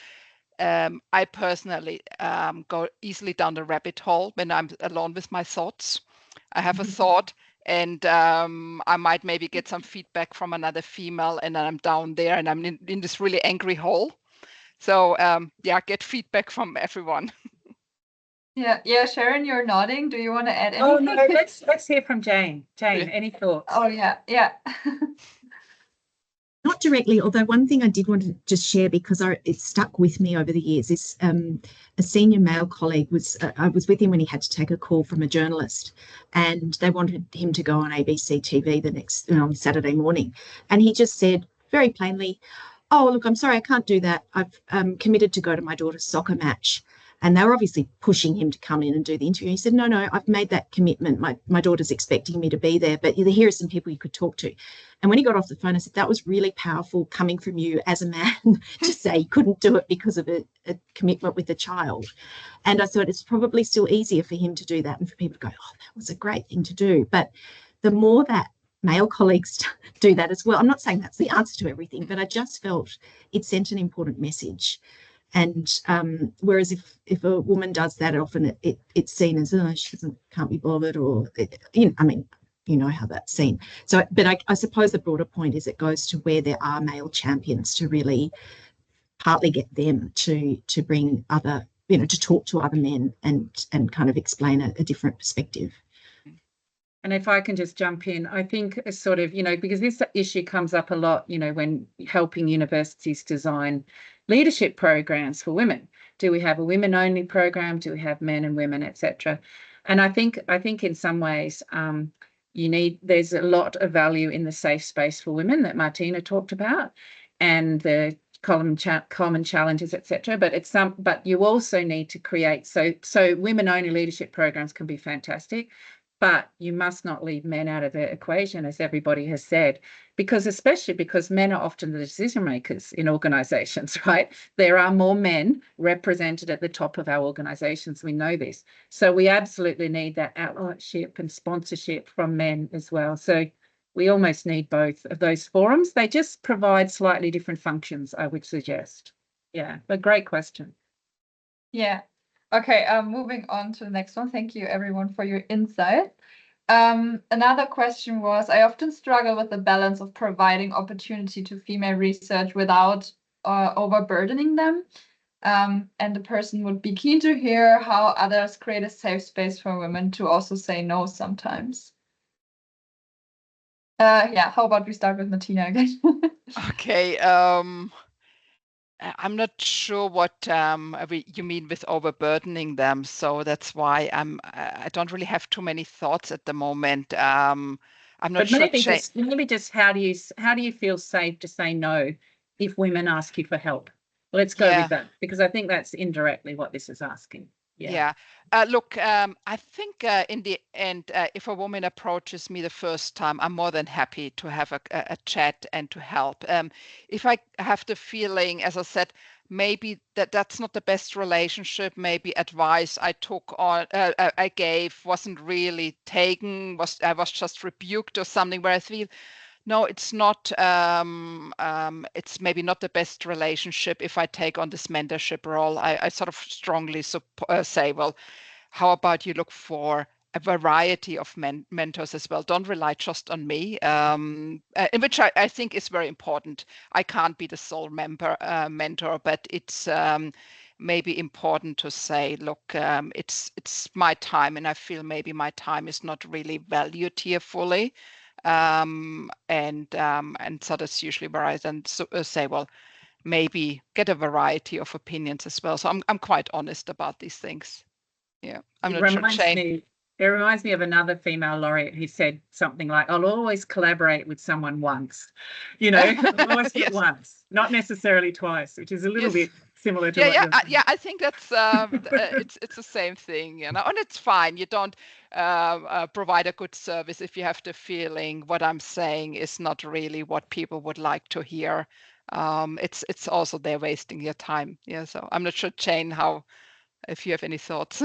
I personally go easily down the rabbit hole when I'm alone with my thoughts. I have a thought and I might maybe get some feedback from another female, and then I'm down there and I'm in this really angry hole. So yeah, get feedback from everyone. Yeah, Sharon, you're nodding. Do you want to add anything? Oh no, let's hear from Jane. Jane, any thoughts? Oh yeah. Not directly, although one thing I did want to just share, because it stuck with me over the years, is a senior male colleague I was with him when he had to take a call from a journalist, and they wanted him to go on ABC TV on Saturday morning, and he just said very plainly, "Oh, look, I'm sorry, I can't do that. I've committed to go to my daughter's soccer match." And they were obviously pushing him to come in and do the interview. He said, no, I've made that commitment. My daughter's expecting me to be there, but here are some people you could talk to. And when he got off the phone, I said, that was really powerful coming from you as a man to say you couldn't do it because of a commitment with a child. And I thought it's probably still easier for him to do that and for people to go, oh, that was a great thing to do. But the more that male colleagues do that as well, I'm not saying that's the answer to everything, but I just felt it sent an important message. And whereas if a woman does that, often it's seen as, oh, she can't be bothered, or I mean, you know how that's seen. So, but I suppose the broader point is it goes to where there are male champions to really partly get them to bring other, to talk to other men and kind of explain a different perspective. And if I can just jump in, I think it's sort of, because this issue comes up a lot, when helping universities design leadership programs for women. Do we have a women-only program? Do we have men and women, etc.? And I think in some ways there's a lot of value in the safe space for women that Martina talked about, and the common challenges, etc. But you also need to create so women-only leadership programs can be fantastic. But you must not leave men out of the equation, as everybody has said, especially because men are often the decision makers in organizations, right? There are more men represented at the top of our organizations. We know this. So we absolutely need that allyship and sponsorship from men as well. So we almost need both of those forums. They just provide slightly different functions, I would suggest. Yeah, but great question. Yeah. Okay, moving on to the next one. Thank you everyone for your insight. Another question was, I often struggle with the balance of providing opportunity to female research without overburdening them. And the person would be keen to hear how others create a safe space for women to also say no sometimes. Yeah, how about we start with Martina again? Okay. I'm not sure what you mean with overburdening them, so that's why I don't really have too many thoughts at the moment. I'm not But sure. maybe just how do you feel safe to say no if women ask you for help? Let's go with that, because I think that's indirectly what this is asking. Yeah. Look, I think in the end, if a woman approaches me the first time, I'm more than happy to have a chat and to help. If I have the feeling, as I said, maybe that's not the best relationship, maybe advice I took on, I gave wasn't really taken, I was just rebuked or something, where I feel, no, it's not. It's maybe not the best relationship if I take on this mentorship role. I sort of strongly say, well, how about you look for a variety of mentors as well? Don't rely just on me, in which I think is very important. I can't be the sole mentor, but it's maybe important to say, look, it's my time, and I feel maybe my time is not really valued here fully. And so that's usually where I then say, well, maybe get a variety of opinions as well. So I'm quite honest about these things. Yeah, I'm not sure, Shane. It reminds me of another female laureate who said something like, I'll always collaborate with someone once, always Yes. once, not necessarily twice, which is a little bit similar to what you're saying. Yeah, I think that's it's the same thing, and it's fine. You don't provide a good service if you have the feeling what I'm saying is not really what people would like to hear. It's also they're wasting your time. Yeah, so I'm not sure, Jane, if you have any thoughts.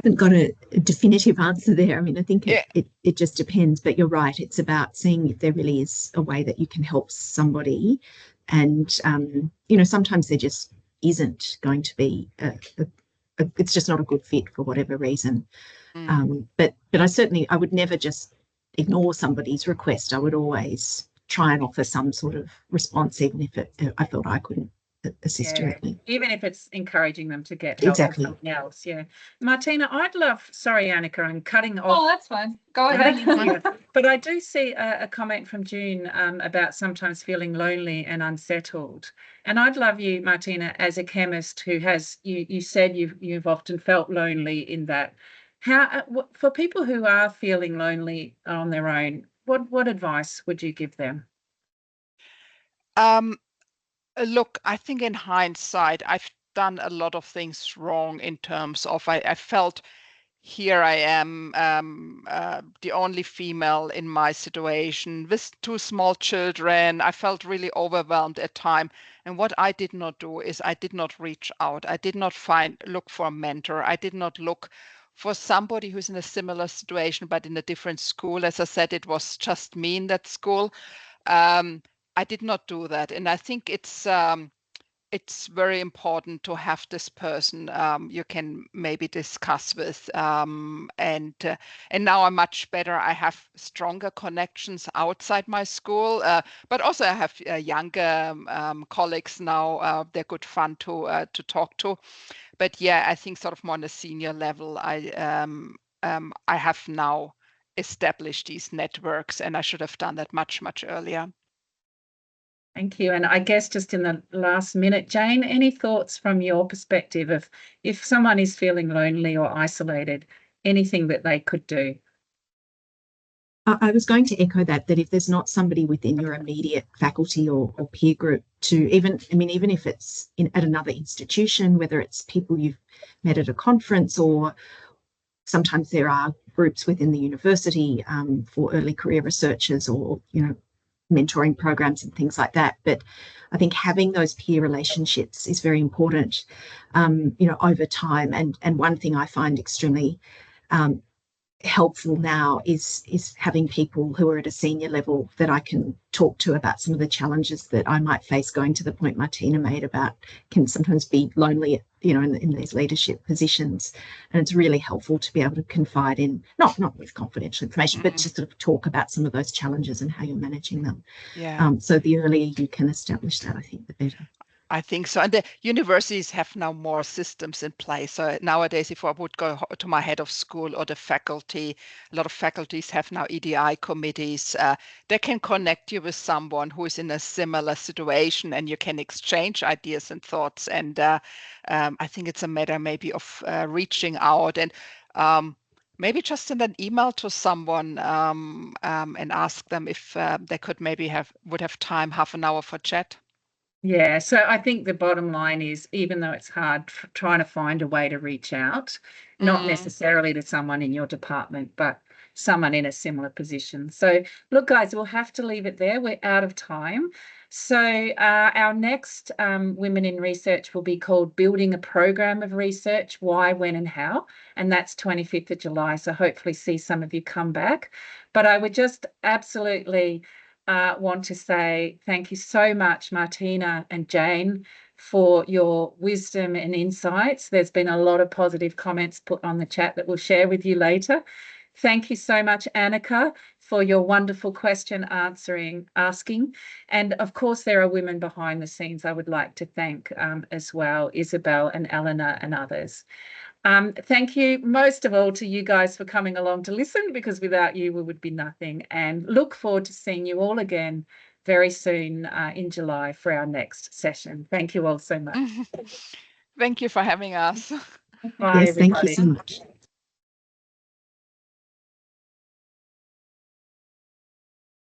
Haven't got a definitive answer there. I mean, I think it just depends, but you're right. It's about seeing if there really is a way that you can help somebody. And, sometimes there just isn't going to be, it's just not a good fit for whatever reason. But I would never just ignore somebody's request. I would always try and offer some sort of response, even if I felt I couldn't assist directly. Even if it's encouraging them to get help from something else. Yeah. Martina, sorry, Annika, I'm cutting off. Oh, that's fine. Go ahead. But I do see a comment from June about sometimes feeling lonely and unsettled. And I'd love you, Martina, as a chemist who has, you said you've often felt lonely in that. For people who are feeling lonely on their own, what advice would you give them? Look, I think in hindsight, I've done a lot of things wrong in terms of I felt here I am, the only female in my situation with 2 small children. I felt really overwhelmed at time. And what I did not do is I did not reach out. I did not look for a mentor. I did not look for somebody who's in a similar situation, but in a different school. As I said, it was just me in that school. I did not do that. And I think it's very important to have this person you can maybe discuss with. And now I'm much better. I have stronger connections outside my school, but also I have younger colleagues now. They're good fun to talk to. But yeah, I think sort of more on a senior level, I have now established these networks, and I should have done that much, much earlier. Thank you. And I guess just in the last minute, Jane, any thoughts from your perspective of if someone is feeling lonely or isolated, anything that they could do? I was going to echo that if there's not somebody within your immediate faculty or peer group even if it's at another institution, whether it's people you've met at a conference, or sometimes there are groups within the university for early career researchers or, mentoring programs and things like that. But I think having those peer relationships is very important, over time. And one thing I find extremely helpful now is having people who are at a senior level that I can talk to about some of the challenges that I might face, going to the point Martina made about can sometimes be lonely, you know, in these leadership positions. And it's really helpful to be able to confide in, not with confidential information, but just sort of talk about some of those challenges and how you're managing them. Yeah. So the earlier you can establish that, I think the better. I think so. And the universities have now more systems in place. So nowadays, if I would go to my head of school or the faculty, a lot of faculties have now EDI committees. They can connect you with someone who is in a similar situation, and you can exchange ideas and thoughts. And I think it's a matter maybe of reaching out and maybe just send an email to someone and ask them if they could maybe would have time, half an hour for chat. Yeah, so I think the bottom line is, even though it's hard, trying to find a way to reach out, not necessarily to someone in your department, but someone in a similar position. So look, guys, we'll have to leave it there. We're out of time. So our next Women in Research will be called Building a Program of Research, Why, When and How, and that's 25th of July. So hopefully see some of you come back. But I would just absolutely want to say thank you so much, Martina and Jane, for your wisdom and insights. There's been a lot of positive comments put on the chat that we'll share with you later. Thank you so much, Annika, for your wonderful question asking. And of course, there are women behind the scenes I would like to thank as well, Isabel and Eleanor and others. Thank you most of all to you guys for coming along to listen, because without you, we would be nothing. And look forward to seeing you all again very soon in July for our next session. Thank you all so much. Thank you for having us. Bye, yes, thank you everybody. so much.